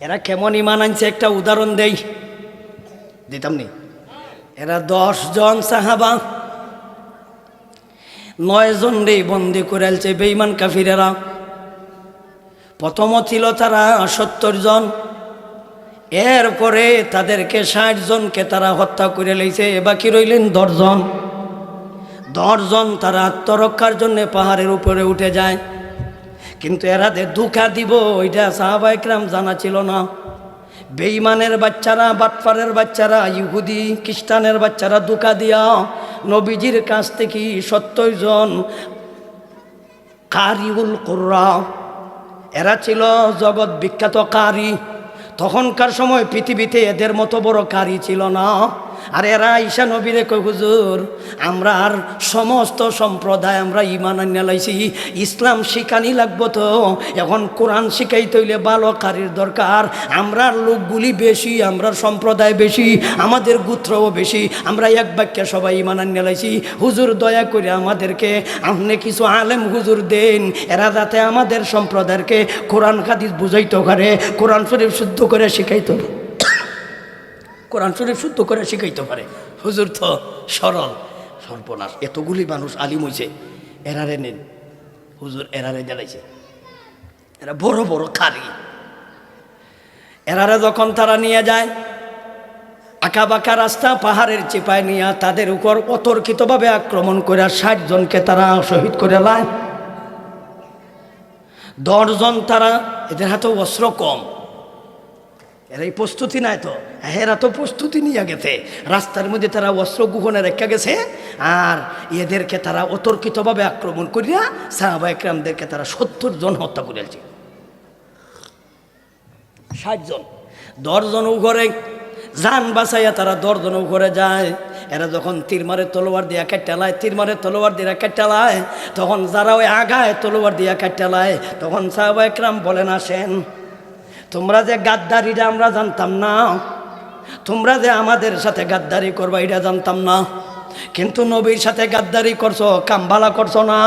এরা কেমন ইমান আনছে একটা উদাহরণ দিতাম নি। এরা 10 জন সাহাবা 9 জন রে বন্দি করে আলছে বেঈমান কাফিরেরা। প্রথম ছিল তারা 70 জন, এরপরে তাদেরকে 60 জনকে তারা হত্যা করে লইছে। বাকি রইলেন 10 জন। 10 জন তারা আত্মরক্ষার জন্য পাহাড়ের উপরে উঠে যায়, কিন্তু এরা যে ধোঁকা দিব ওইটা সাহাবায়ে কেরাম জানা ছিল না। বেঈমানের বাচ্চারা, বাটপারের বাচ্চারা, ইহুদি খ্রিস্টানের বাচ্চারা ধোঁকা দিয়া নবীজির কাছ থেকে 70 জন কারিউল কুররা, এরা ছিল জগৎ বিখ্যাত কারি। তখনকার সময় পৃথিবীতে এদের মতো বড় কারি ছিল না। আর এরা ঈশা নবীরে কই, হুজুর আমরা আর সমস্ত সম্প্রদায় আমরা ইমান আনিয়া লাইছি, ইসলাম শিখানি লাগবো, তো এখন কোরআন শিখাইতে হইলে ভালো কারির দরকার। আমরার লোকগুলি বেশি, আমরার সম্প্রদায় বেশি, আমাদের গোত্রও বেশি, আমরা এক বাক্যে সবাই ইমান আনিয়া লাইছি। হুজুর দয়া করে আমাদেরকে আপনি কিছু আলেম হুজুর দেন, এরা যাতে আমাদের সম্প্রদায়কে কোরআন হাদিস বুঝাইতে পারে, কোরআন শরীফ শুদ্ধ করে শিখাইতে, কোরআন শরীফ শুদ্ধ করে শিখাইতে পারে। হুজুর তো সরল। সর্বনাশ, এতগুলি মানুষ আলিম হইছে, এরারে নেন। হুজুর এরারে জ্বালাইছে, এরা বড় বড় কারি। এরারে যখন তারা নিয়ে যায় আঁকা বাঁকা রাস্তা পাহাড়ের চিপায় নিয়ে তাদের উপর অতর্কিতভাবে আক্রমণ করে 60 জনকে তারা শহীদ করে লায়। 10 জন তারা, এদের হাতে অস্ত্র কম, এরা এই প্রস্তুতি নাই তো, এরা তো প্রস্তুতি নিয়ে গেছে। রাস্তার মধ্যে তারা অস্ত্র গুহনে রেখে গেছে, আর এদেরকে তারা অতর্কিতভাবে আক্রমণ করিয়া সাহাবায়ে কেরামদেরকে তারা 70 জন হত্যা করেছে। 60 জন, 10 জন ঘরে যান বাঁচাইয়া তারা 10 জন ঘরে যায়। এরা যখন তীরমারে তলোয়ার দিয়া কাটালায়, তীরমারে তলোয়ার দিয়া কাটালায়, তখন যারা ওই আগায় তলোয়ার দিয়া কাটালায়, তখন সাহাবায়ে কেরাম বলেন, আসেন, তোমরা যে গাদ্দারিটা আমরা জানতাম না, তোমরা যে আমাদের সাথে গাদ্দারি করবা এটা জানতাম না, কিন্তু নবীর সাথে গাদ্দারি করছো, কামবালা করছো না।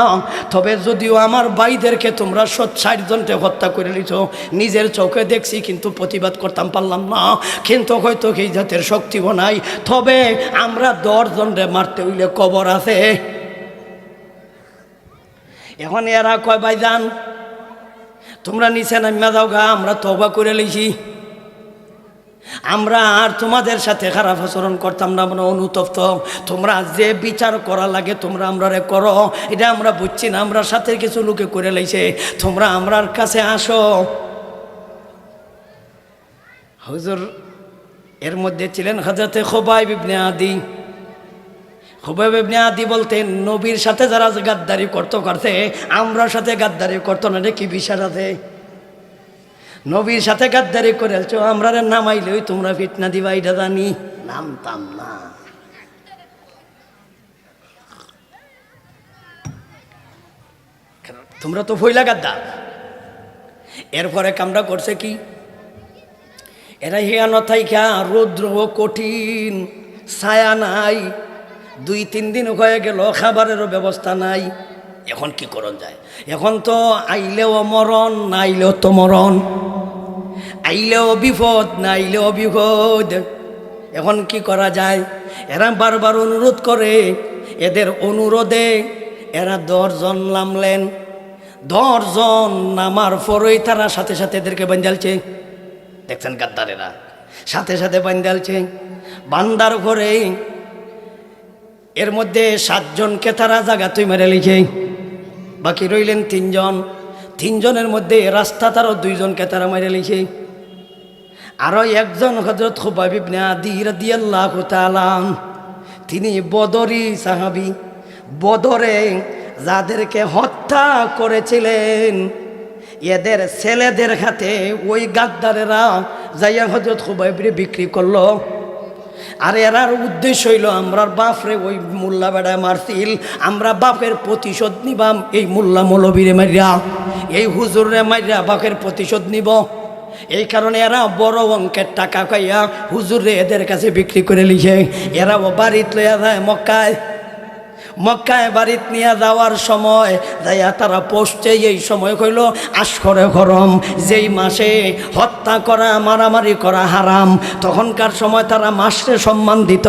তবে যদিও আমার ভাইদেরকে তোমরা 60 জনকে হত্যা করে নিছো, নিজের চোখে দেখছি, কিন্তু প্রতিবাদ করতাম পারলাম না, কিন্তু হয়তো এই জাতের শক্তিও নাই। তবে আমরা 10 জনরে মারতে হইলে কবর আছে। এখন এরা কয়, ভাইজান তোমরা নিচে নামিয়া যাও গা, আমরা তওবা করে লইছি, আমরা আর তোমাদের সাথে খারাপ আচরণ করতাম না, আমরা অনুতপ্ত। তোমরা যে বিচার করা লাগে তোমরা আমরা করো, এটা আমরা বুঝছি না, আমরা সাথে কিছু লোকে করে লাইছে, তোমরা আমরার কাছে আসো। হুজুর এর মধ্যে ছিলেন হযরতে খুবাইব ইবনে আদি। খুবাইব ইবনে আদি বলতেন, নবীর সাথে যারা গাদ্দারি করতে আমরার সাথে গাদ্দারি করতো না, কি বিশ্বাস আছে? নবীর সাথে গাদ্দারি করে আলছো, আমরা নামাইলে তোমরা ফিতনা দিবা, এটা জানি, নামতাম না। তোমরা তো ফইলা গাদ্দার। এরপরে কামটা করছে কি, এরা হিয়ানো থাইকা, রৌদ্র কঠিন, ছায়া নাই, 2-3 দিন হয়ে গেল, খাবারেরও ব্যবস্থা নাই। এখন কি করণ যায়? এখন তো আইলেও মরণ, না আইলেও তো মরণ, আইলেও বিপদ, না আইলেও বিপদ। এখন কি করা যায়? এরা বারবার অনুরোধ করে, এদের অনুরোধে এরা 10 জন নামলেন। 10 জন নামার পরেই তারা সাথে সাথে এদেরকে বান্ধালছে। দেখছেন গাদ্দারেরা সাথে সাথে বান্ধালছে। বান্দার ঘরে এর মধ্যে 7 জনকে তারা জায়গাতেই মেরে লিখে, বাকি রইলেন 3 জন। 3 জনের মধ্যে রাস্তা তারও 2 জনকে তারা মেরে লিখে। আরও একজন হযরত খুবাইব ইবনে আদি রাদিয়াল্লাহু তাআলা, তিনি বদরি সাহাবী। বদরে যাদেরকে হত্যা করেছিলেন এদের ছেলেদের হাতে ওই গাদ্দারেরা যাইয়া হযরত খুবাইবরে বিক্রি করলো। আর এরার উদ্দেশ্য হইল, আমরার বাপরে ওই মোল্লা বেড়ায় মারছিল, আমরা বাপের প্রতিশোধ নিবাম, এই মোল্লা মৌলবীরে মারিয়া, এই হুজুরে মারিয়া বাপের প্রতিশোধ নিব। এই কারণে এরা বড় অঙ্কের টাকা খাইয়া হুজুরে এদের কাছে বিক্রি করে লিখে, এরাও বাড়িতে লইয়া যায় মক্কায়। মক্কায় বাড়িত নিয়ে যাওয়ার সময় যাইয়া তারা পৌঁছছে এই সময় হইল আশকরে গরম, যেই মাসে হত্যা করা মারামারি করা হারাম। তখনকার সময় তারা মাসে সম্মান দিত,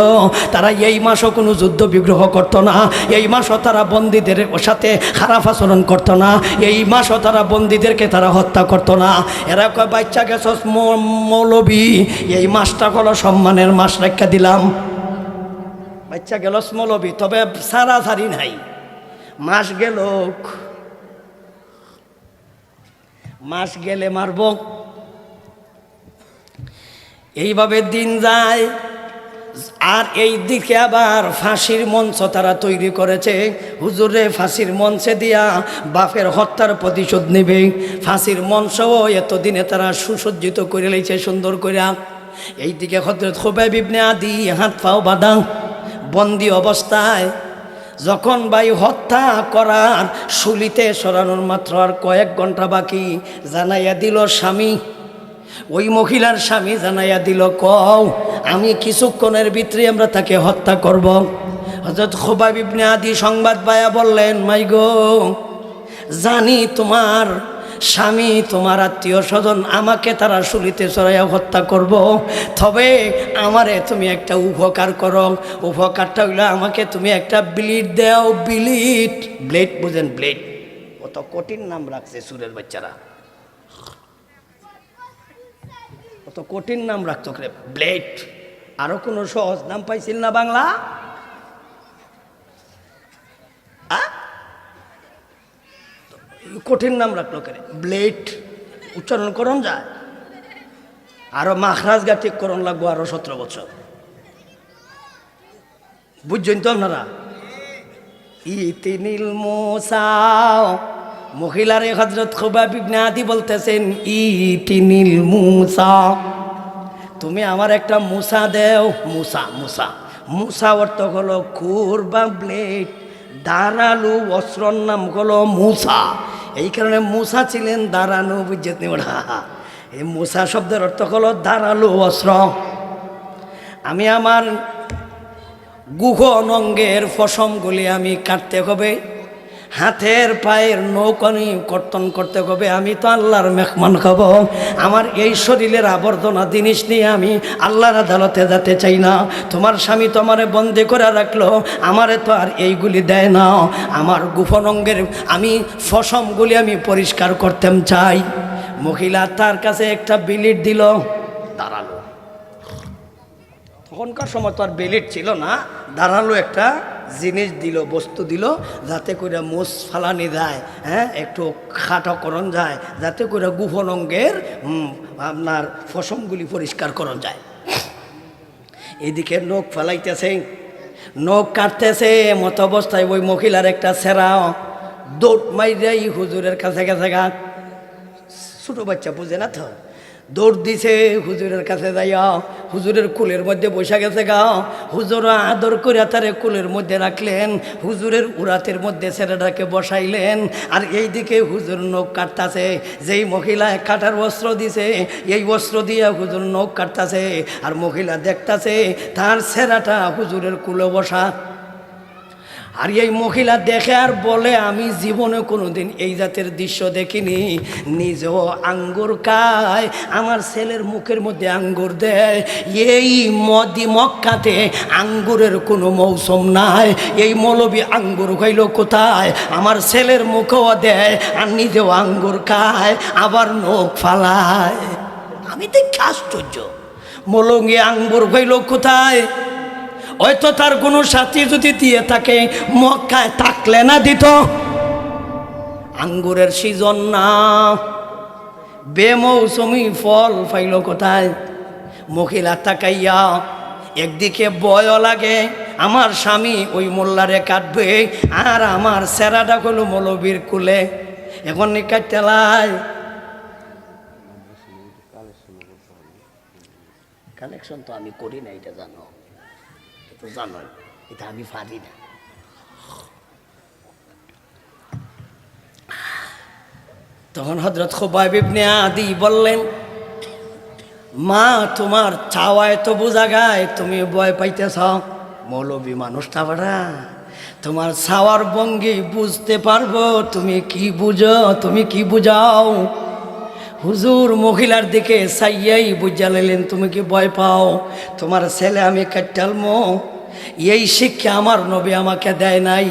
তারা এই মাসও কোনো যুদ্ধ বিগ্রহ করতো না, এই মাসও তারা বন্দীদের সাথে খারাপ আচরণ করতো না, এই মাসও তারা বন্দীদেরকে তারা হত্যা করতো না। এরা কয় বাচ্চা গেছস মৌলবী, এই মাসটা হলো সম্মানের মাস রেখা দিলাম। বাচ্চা গেল মৌলবী, তবে সারাসারি নাই, মাস গেল, মাস গেলে মারব। এইভাবে দিন যায়। আর এই দিকে আবার ফাঁসির মঞ্চ তারা তৈরি করেছে। হুজুরে ফাঁসির মঞ্চে দিয়া বাপের হত্যার প্রতিশোধ নেবে। ফাঁসির মঞ্চও এতদিনে তারা সুসজ্জিত করে লইছে সুন্দর করে। এইদিকে হযরত খুবাইব ইবনে আদি হাত পাও বাঁধা বন্দি অবস্থায়, যখন ভাই হত্যা করার শুলিতে সরানোর মাত্র আর কয়েক ঘন্টা বাকি, জানাইয়া দিল স্বামী, ওই মহিলার স্বামী জানাইয়া দিল, কও আমি কিছুক্ষণের ভিতরে আমরা তাকে হত্যা করব। হযরত খুবাইব ইবনে আদি সংবাদ পাইয়া বললেন, মাই গো, জানি তোমার স্বামী তোমার আত্মীয় স্বজন আমাকে তারা শুলিতে চড়াইয়া হত্যা করব, তবে আমারে তুমি একটা উপকার করো। উপকারটা হইলো আমাকে তুমি একটা ব্লেড দাও। ব্লেড, ব্লেড বুঝেন? ব্লেড কত কঠিন নাম রাখছে সুরের বাচ্চারা, কত কঠিন নাম রাখতো রে ব্লেড। আরো কোনো সহজ নাম পাইছিল না বাংলা? কঠিন নাম রাখলো কেন? ব্লেড উচ্চারণ করণ যায়, আরো মাখরাজ গা ঠিক করণ লাগবো আরো 17 বছর। বুঝছেন তো আপনারা? ইতিনিল মুসা, মহিলারে হযরত খুবাইব ইবনে আদি বলতেছেন, ইতিনিল মুসা, তুমি আমার একটা মুসা দেও। মুসা, মুসা, মুসা অর্থ হলো খুর বা ব্লেড, দাঁড়ালু অস্ত্রর নাম হলো মুসা। এই কারণে মুসা ছিলেন দাঁড়ানো, বুঝছেন ওরা? এই মুসা শব্দের অর্থ হলো দাঁড়ালু অস্ত্র। আমি আমার গুহ অঙ্গের ফসমগুলি আমি কাটতে হবে, হাতের পায়ের নৌকানি কর্তন করতে হবে। আমি তো আল্লাহর মেহমান খাব, আমার এই শরীরের আবর্জনা জিনিস নিয়ে আমি আল্লাহর আদালতে যেতে চাই না। তোমার স্বামী তো আমারে বন্দি করে রাখলো, আমারে তো আর এইগুলি দেয় না। আমার গোপন অঙ্গের আমি ফসমগুলি আমি পরিষ্কার করতে চাই। মহিলা তার কাছে একটা বিলিট দিল, দাঁড়ালো। তখনকার সময় তো আর বেলিট ছিল না, দাঁড়ালো একটা জিনিস দিল, বস্তু দিল, যাতে করে মুস ফালানি যায়, হ্যাঁ, একটু খাটকরণ যায়, যাতে করে গোপন অঙ্গের আপনার ফসমগুলি পরিষ্কার করণ যায়। এদিকে নখ ফেলাইতেছে, নখ কাটতেছে, মতো অবস্থায় ওই মহিলার একটা সেরা দৌড় মাইরাই হুজুরের কাছে গেছে গা। ছোটো বাচ্চা বুঝে না তো, দৌড় দিছে হুজুরের কাছে যাইয়া, হুজুরের কুলের মধ্যে বসে গেছে গা। হুজুর আদর করে তারে কুলের মধ্যে রাখলেন, হুজুরের উরাতের মধ্যে ছেলেটাকে বসাইলেন। আর এই দিকে হুজুর নখ কাটতাছে, যেই মহিলা কাটার অস্ত্র দিছে এই অস্ত্র দিয়ে হুজুর নখ কাটতাছে, আর মহিলা দেখতাছে তার ছেলেটা হুজুরের কুলে বসা। আর এই মহিলা দেখে আর বলে, আমি জীবনে কোনোদিন এই জাতের দৃশ্য দেখিনি। নিজেও আঙ্গুর খায়, আমার ছেলের মুখের মধ্যে আঙ্গুর দেয়। এই মক্কাতে আঙ্গুরের কোনো মৌসুম নাই, এই মৌলবী আঙ্গুর খাইল কোথায়? আমার ছেলের মুখেও দেয়, আর নিজেও আঙ্গুর খায়, আবার নখ ফালায়। আমি দেখি আশ্চর্য, মৌলবী আঙ্গুর খাইল কোথায়? হয়তো তার কোনো সাথী যদি দিয়ে থাকে, মক্কায় থাকলে না দিত। আঙ্গুরের সিজন না, বেমৌসুমি ফল পাইল কোথায়? মহিলা তাকাইয়া, একদিকে ভয়ও লাগে, আমার স্বামী ওই মোল্লারে কাটবে, আর আমার সেরাটা হলো মৌলবীর কুলে। এখন কাটতে লাই কালেকশন তো আমি করি না, এটা জানো, তো জানো, এটা আমি পারি না। তখন হযরত খুবাইব ইবনে আদি বললেন, মা তোমার চাওয়ায় তো বোঝা গায় তুমি ভয় পাইতেছ। মৌলবী মানুষটা বাড়া তোমার ছাওয়ার ভঙ্গি বুঝতে পারবো তুমি কি বুঝো, তুমি কি বুঝাও। হুজুর মহিলার দিকে চাইয়াই বুঝা লাইলেন তুমি কি ভয় পাও, তোমার ছেলে আমি কাটালমো। এই শিক্ষা আমার নবী আমাকে দেয় নাই।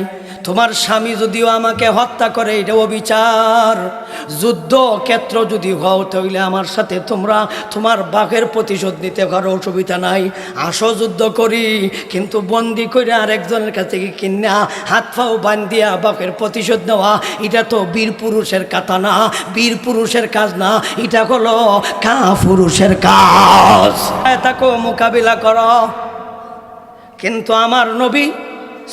তোমার স্বামী যদিও আমাকে হত্যা করে এটা অবিচার, যুদ্ধ ক্ষেত্র যদি হও তাহলে আমার সাথে তোমরা তোমার বাঘের প্রতিশোধ নিতে পারো, অসুবিধা নাই, আসো যুদ্ধ করি। কিন্তু বন্দি করে আরেকজনের কাছ থেকে কিনা হাত পাও বান্ধিয়া বাঘের প্রতিশোধ নেওয়া এটা তো বীর পুরুষের কথা না, বীর পুরুষের কাজ না, এটা হলো কাপুরুষের কাজ। তাকে মোকাবিলা করো। কিন্তু আমার নবী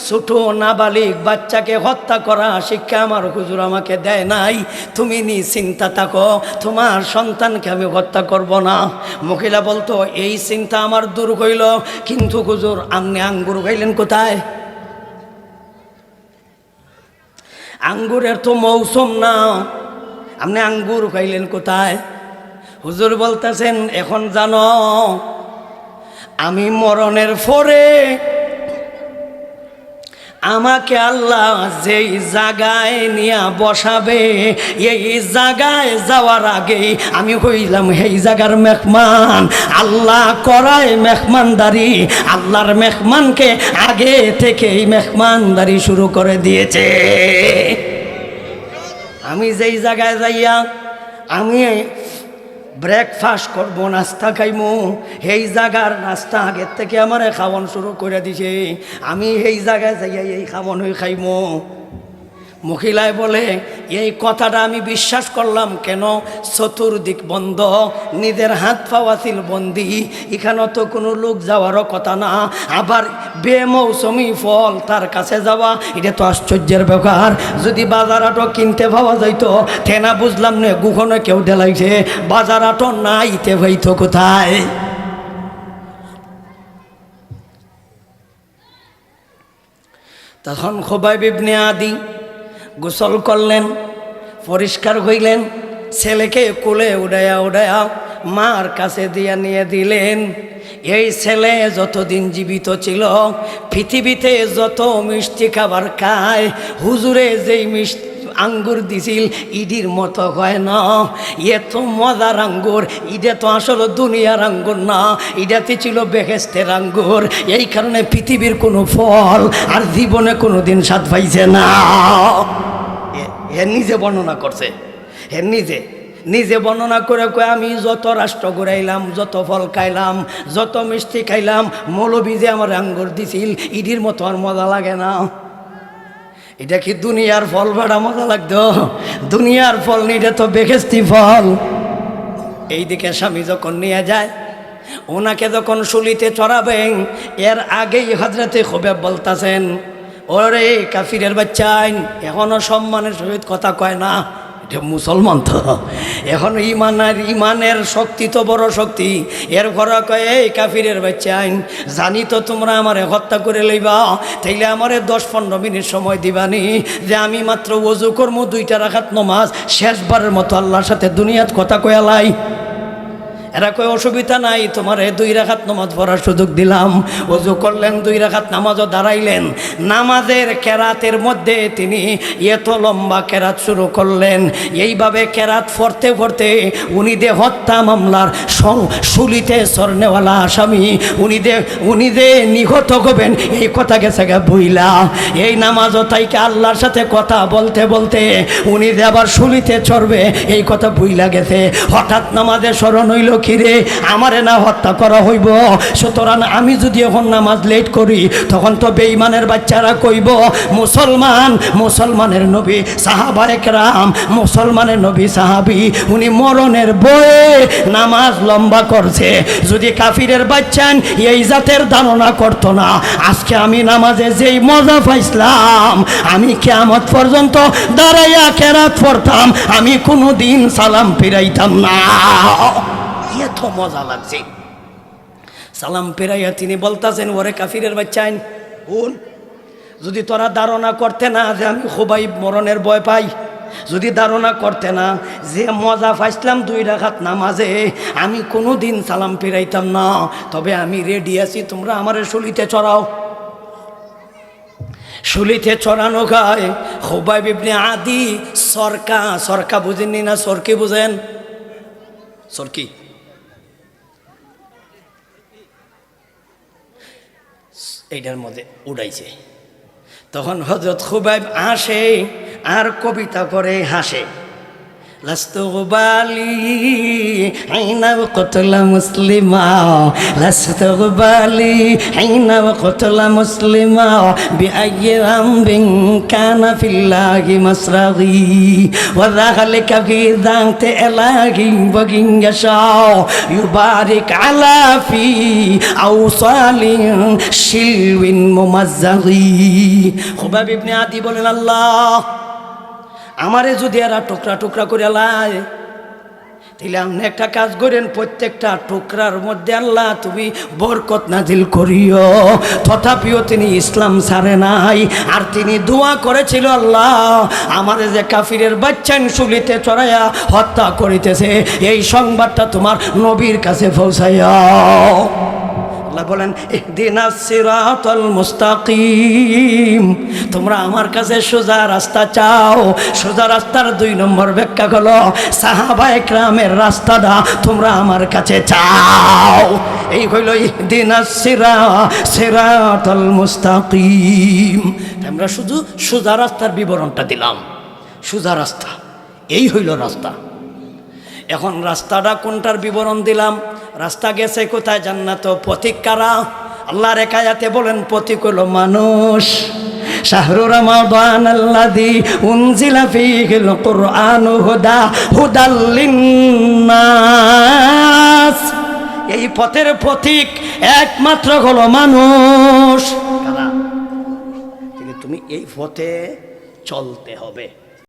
ছোট নাবালিক বাচ্চাকে হত্যা করা শিক্ষা আমার হুজুর আমাকে দেয় নাই। তুমি চিন্তা থাকো, তোমার সন্তানকে আমি হত্যা করব না। মহিলা বলতো এই চিন্তা আমার দূর হইল, কিন্তু হুজুর আপনি আঙ্গুর খাইলেন কোথায়? আঙ্গুরের তো মৌসুম না, আপনি আঙ্গুর খাইলেন কোথায়? হুজুর বলতেছেন এখন জানো আমি মরণের পরে আমাকে আল্লাহ যেই জায়গায় নিয়ে বসাবে এই জায়গায় যাওয়ার আগে আমি হইলাম এই জায়গার মেহমান। আল্লাহ করায় মেহমানদারি, আল্লাহর মেহমানকে আগে থেকেই মেহমানদারি শুরু করে দিয়েছে। আমি যেই জায়গায় যাইয়া আমি ব্রেকফাস্ট করবো, নাস্তা খাইমু, এই জায়গার নাস্তা আগের থেকে আমার খাওয়ান শুরু করে দিছে। আমি এই জায়গায় যাইয়া এই খাওয়ান হয়ে খাইমু। মহিলায় বলে এই কথাটা আমি বিশ্বাস করলাম কেন, চতুর্দিক বন্ধ, নিজের হাত পাওয়া ছিল বন্দি, এখানে তো কোনো লোক যাওয়ারও কথা না, আবার বেমৌসুমি ফল তার কাছে যাওয়া এটা তো আশ্চর্যের ব্যাপার। যদি বাজার আটো কিনতে পাওয়া যাইতো তেনা বুঝলাম না গুখনে কেউ ঢেলাইছে, বাজার আটো নাইতে হইতো কোথায়। তখন খুবাইব ইবনে আদি গোসল করলেন, পরিষ্কার হইলেন, ছেলেকে কোলে উড়াইয়া উড়াইয়া মার কাছে দিয়া নিয়ে দিলেন। এই ছেলে যতদিন জীবিত ছিল পৃথিবীতে যত মিষ্টি খাবার খায় হুজুরে যেই মিষ্টি আঙ্গুর দিছিল ইডির মতো হয় না, এত মজার আঙ্গুর, ইটা তো আসলে দুনিয়ার আঙ্গুর না, ইটাতে ছিল বেহেস্তের আঙ্গুর। এই কারণে পৃথিবীর কোনো ফল আর জীবনে কোনো দিন স্বাদ পাইছে না। নিজে বর্ণনা করছে, নিজে বর্ণনা করে কয়ে আমি যত রাষ্ট্র ঘুরাইলাম, যত ফল খাইলাম, যত মিষ্টি খাইলাম, মৌলবী যে আমার আঙ্গুর দিছিল ইডির মতো আর মজা লাগে না। এটা কি দুনিয়ার ফল ভাড়া মজা লাগতো? দুনিয়ার ফল নিয়ে এটা তো বেহেস্তি ফল। এইদিকে স্বামী যখন নিয়ে যায়, ওনাকে যখন শুলিতে চড়াবেন এর আগেই হযরতে খুবাইব বলতাছেন ওরে কাফিরের বাচ্চাইন, এখনো সম্মানের সহিত কথা কয় না, এটা মুসলমান তো এখন ইমানের শক্তি তো বড় শক্তি। এর ঘরে কয় এই কাফিরের বাচ্চাইন, জানি তো তোমরা আমারে হত্যা করে লইবা, তাইলে আমারে 10-15 মিনিট সময় দিবানি যে আমি মাত্র ওযু করমু, 2 রাকাত নামাজ শেষবারের মতো আল্লাহর সাথে দুনিয়াত কথা কয়ালাই। এরা কই অসুবিধা নাই, তোমার 2 রাকাত নামাজ পড়ার সুযোগ দিলাম। ওযু করলেন, 2 রাকাত নামাজও দাঁড়াইলেন। নামাজের কেরাতের মধ্যে তিনি এত লম্বা কেরাত শুরু করলেন। এইভাবে কেরাত পড়তে পড়তে উনি দে হত্যা মামলার শুলিতে সরনেওয়ালা আসামি, উনি দে নিহত হবেন এই কথা গেছে গা বইলা। এই নামাজও তাইকে আল্লাহর সাথে কথা বলতে বলতে উনি যে আবার শুলিতে চড়বে এই কথা বইলা গেছে। হঠাৎ নামাজে স্মরণ হইল কিরে আমারে না হত্যা করা হইব, সুতরাং আমি যদি এখন নামাজ লেট করি তখন তো বেঈমানের বাচ্চারা কইব মুসলমানের নবী সাহাবায়ে কেরাম, মুসলমানের নবী সাহাবী, উনি মরণের ভয়ে নামাজ লম্বা করছে। যদি কাফিরের বাচ্চান এই জাতের ধারণা করতো না আজকে আমি নামাজে যেই মজা পাইছিলাম, আমি কিয়ামত পর্যন্ত দাঁড়াইয়া কেরাত পড়তাম, আমি কোনোদিন সালাম ফিরাইতাম না। এত মজা লাগছে। সালাম ফেরাইয়া তিনি বলতেছেন ওরে কাফিরের বাচ্চাইন, বোন যদি তোরা ধারণা করতে না যে আমি খুবাইব মরণের ভয় পাই, যদি ধারণা করতে না যে মজা পাইছিলাম 2 রাকাত নামাজে, আমি কোনো দিন সালাম ফিরাইতাম না, তবে আমি রেডি আছি, তোমরা আমারে শুলিতে চড়াও। শুলিতে চড়ানো গায় খুবাইব ইবনে আদি সরকা, সরকা বুঝেননি না? সরকি বুঝেন? সরকি এইটার মধ্যে উড়াইছে। তখন হযরত খুবাইব আসে আর কবিতা করে হাসে, লাস্তু গুবালি হাইনা কতলা মুসলিমা, লাস্তু গুবালি হাইনা কতলা মুসলিমা, বিআইয়ি আমরিন কানা ফিল্লাহি মাসরাগি, ওয়া যালিকা ফি যাতি ইলাহি ওয়াগিন ইয়াশাউ ইউবারিক আলা ফি আওসালিন শিলউইন মুমাজ্জাগি। খুবাইব ইবনে আদি বলেন, আল্লাহ আমারে যদি এরা টুকরা টুকরা করে লাই, তাহলে আপনি একটা কাজ করেন, প্রত্যেকটা টুকরার মধ্যে আল্লাহ তুমি বরকত নাজিল করিও। তথাপিও তিনি ইসলাম ছাড়ে নাই, আর তিনি দোয়া করেছিল, আল্লাহ আমারে যে কাফিরের বাচ্চা শুলিতে চড়াইয়া হত্যা করিতেছে, এই সংবাদটা তোমার নবীর কাছে পৌঁছাইয়াও। আল্লাহ বলেন, ইহদিনাস সিরাতাল মুস্তাকিম, তোমরা আমার কাছে সোজা রাস্তা চাও। সোজা রাস্তার 2 নম্বর ব্যাখ্যা হলো সাহাবায়ে কেরামের রাস্তাটা তোমরা আমার কাছে চাও। এই হইল ইহদিনাস সিরাতাল মুস্তাকিম। আমরা শুধু সোজা রাস্তার বিবরণটা দিলাম, সোজা রাস্তা, এই হইল রাস্তা। এখন রাস্তাটা কোনটার বিবরণ দিলাম? রাস্তা গেছে কোথায়? জান্নাত। পথিক কারা? আল্লাহর এক আয়াতে বলেন পথিক হলো মানুষ। শাহরু রমাদান আল্লাযী উনজিলা ফীহিল কুরআনু হুদাল লিন্নাস, এই পথের পথিক একমাত্র হলো মানুষ। কারা? তুমি এই পথে চলতে হবে।